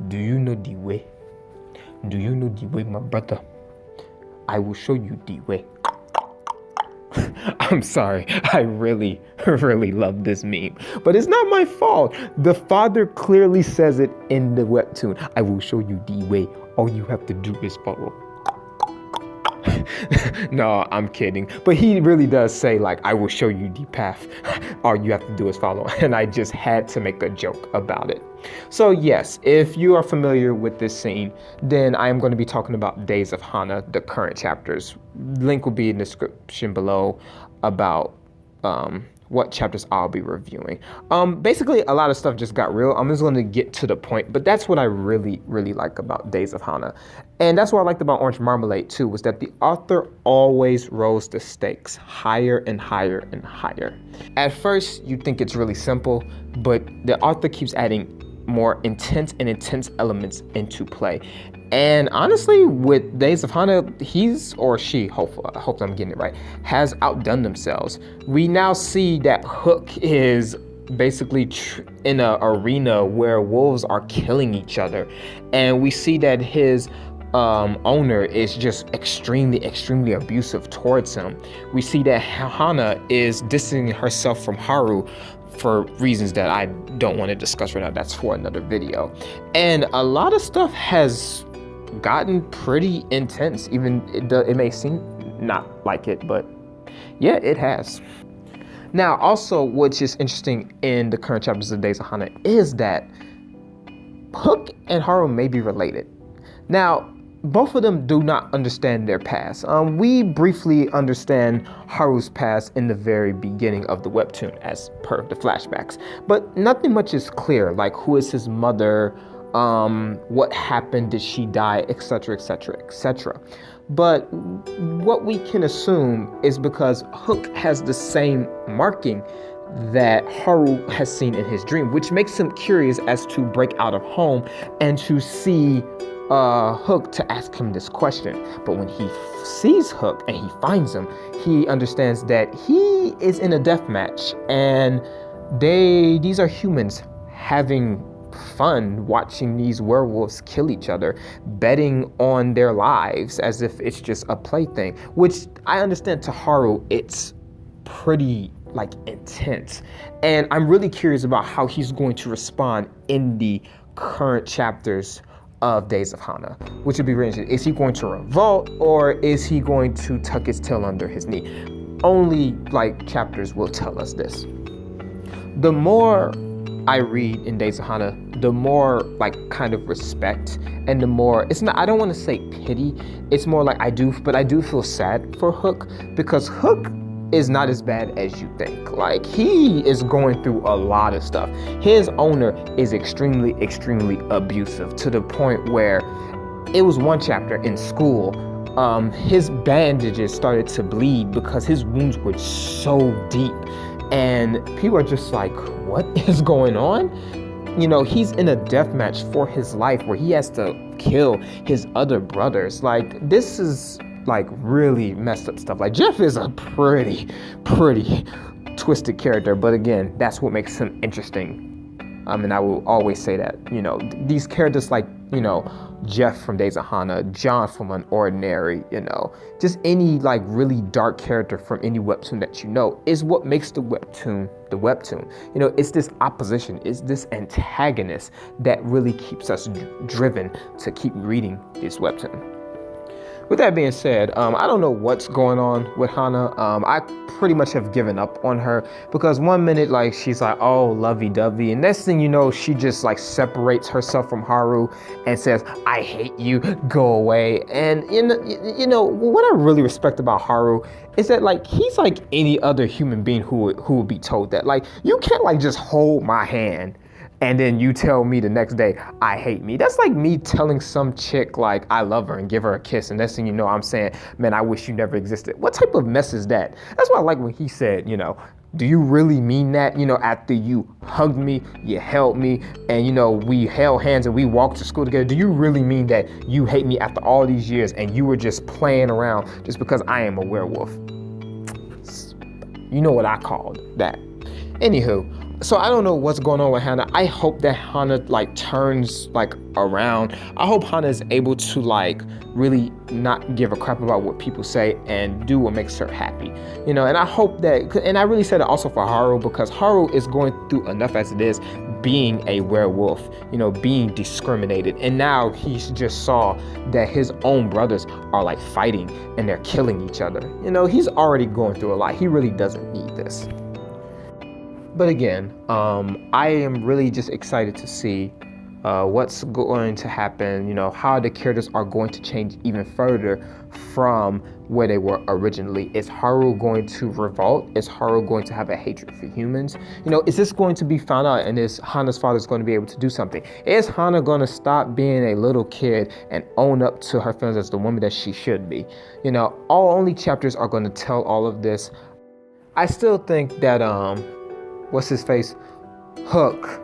Do you know the way? Do you know the way, my brother? I will show you the way. I'm sorry, I really, really love this meme, but it's not my fault. The father clearly says it in the webtoon. I will show you the way. All you have to do is follow. No, I'm kidding. But he really does say, like, I will show you the path. All you have to do is follow. And I just had to make a joke about it. So yes, if you are familiar with this scene, then I am going to be talking about Days of Hana, the current chapters. Link will be in the description below about what chapters I'll be reviewing. Basically, a lot of stuff just got real. I'm just going to get to the point, but that's what I really, really like about Days of Hana. And that's what I liked about Orange Marmalade too, was that the author always rose the stakes higher and higher and higher. At first, you think it's really simple, but the author keeps adding more intense elements into play. And honestly, with Days of Hana, he's or she, hopefully, I hope I'm getting it right, has outdone themselves. We now see that Hook is basically in an arena where wolves are killing each other. And we see that his owner is just extremely abusive towards him. We see that Hana is distancing herself from Haru for reasons that I don't want to discuss right now. That's for another video. And a lot of stuff has gotten pretty intense, even it may seem not like it, but yeah, it has. Now, also, what's just interesting in the current chapters of Days of Hana is that Hook and Haru may be related. Now, both of them do not understand their past. We briefly understand Haru's past in the very beginning of the webtoon as per the flashbacks, but nothing much is clear, like who is his mother, what happened, did she die, etc, etc, etc. But what we can assume is because Hook has the same marking that Haru has seen in his dream, which makes him curious as to break out of home and to see Hook to ask him this question. But when he sees Hook and he finds him, he understands that he is in a death match, and these are humans having fun watching these werewolves kill each other, betting on their lives as if it's just a plaything, which I understand to Haru it's pretty like intense. And I'm really curious about how he's going to respond in the current chapters of Days of Hana, which would be really interesting. Is he going to revolt, or is he going to tuck his tail under his knee? Only like chapters will tell us this. The more I read in Days of Hana, the more like kind of respect, and the more I don't want to say pity, it's more like I do feel sad for Hook, because Hook is not as bad as you think. Like, he is going through a lot of stuff. His owner is extremely abusive, to the point where it was one chapter in school, his bandages started to bleed because his wounds were so deep, and people are just like, what is going on? You know, he's in a death match for his life where he has to kill his other brothers. Like, this is like really messed up stuff. Like, Jeff is a pretty twisted character, but again, that's what makes him interesting. And I will always say that, you know, these characters like, you know, Jeff from Days of Hana, John from Unordinary, you know, just any like really dark character from any webtoon that you know is what makes the webtoon the webtoon. You know, it's this opposition, it's this antagonist that really keeps us driven to keep reading this webtoon. With that being said, I don't know what's going on with Hana. I pretty much have given up on her, because one minute like she's like, oh, lovey-dovey, and next thing you know, she just like separates herself from Haru and says, I hate you, go away. And you know what I really respect about Haru is that like he's like any other human being who would be told that, like, you can't like just hold my hand and then you tell me the next day, I hate me. That's like me telling some chick like I love her and give her a kiss, and next thing you know, I'm saying, man, I wish you never existed. What type of mess is that? That's why I like when he said, you know, do you really mean that? You know, after you hugged me, you held me, and you know, we held hands and we walked to school together. Do you really mean that you hate me after all these years and you were just playing around just because I am a werewolf? You know what I called that. Anywho, So I don't know what's going on with Hana. I hope that Hana like turns like around. I hope Hana is able to like really not give a crap about what people say and do what makes her happy, you know. And I hope that, and I really said it also for Haru, because Haru is going through enough as it is, being a werewolf, you know, being discriminated, and now he's just saw that his own brothers are like fighting and they're killing each other. You know, he's already going through a lot. He really doesn't need this. But again, I am really just excited to see what's going to happen, you know, how the characters are going to change even further from where they were originally. Is Haru going to revolt? Is Haru going to have a hatred for humans? You know, is this going to be found out, and is Hana's father going to be able to do something? Is Hana going to stop being a little kid and own up to her feelings as the woman that she should be? You know, only chapters are going to tell all of this. I still think that what's his face, Hook,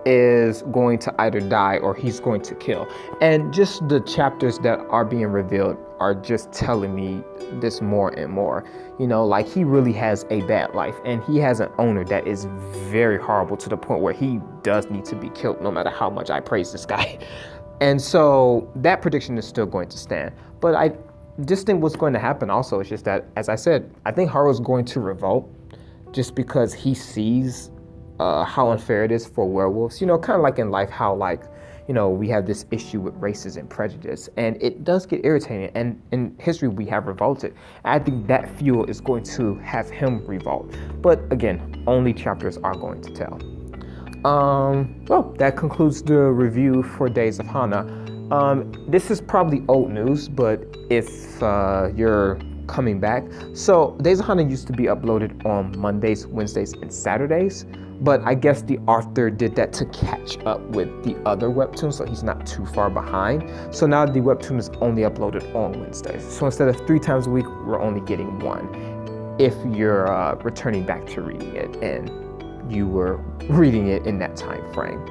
is going to either die or he's going to kill. And just the chapters that are being revealed are just telling me this more and more. You know, like, he really has a bad life, and he has an owner that is very horrible, to the point where he does need to be killed, no matter how much I praise this guy. And so that prediction is still going to stand. But I just think what's going to happen also is just that, as I said, I think Haru's going to revolt, just because he sees how unfair it is for werewolves. You know, kind of like in life, how, like, you know, we have this issue with racism and prejudice, and it does get irritating. And in history, we have revolted. I think that fuel is going to have him revolt. But again, only chapters are going to tell. Well, that concludes the review for Days of Hana. This is probably old news, but if you're coming back. So Days of Hana used to be uploaded on Mondays, Wednesdays, and Saturdays, but I guess the author did that to catch up with the other webtoon, so he's not too far behind. So now the webtoon is only uploaded on Wednesdays. So instead of 3 times a week, we're only getting 1, if you're returning back to reading it and you were reading it in that time frame.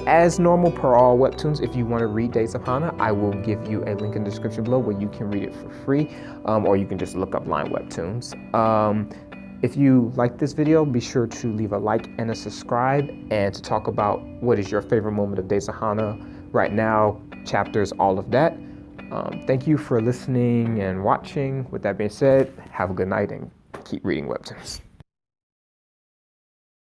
As normal per all webtoons, if you want to read Days of Hana, I will give you a link in the description below where you can read it for free, or you can just look up Line Webtoons. If you like this video, be sure to leave a like and a subscribe, and to talk about what is your favorite moment of Days of Hana right now, chapters, all of that. Thank you for listening and watching. With that being said, have a good night and keep reading webtoons.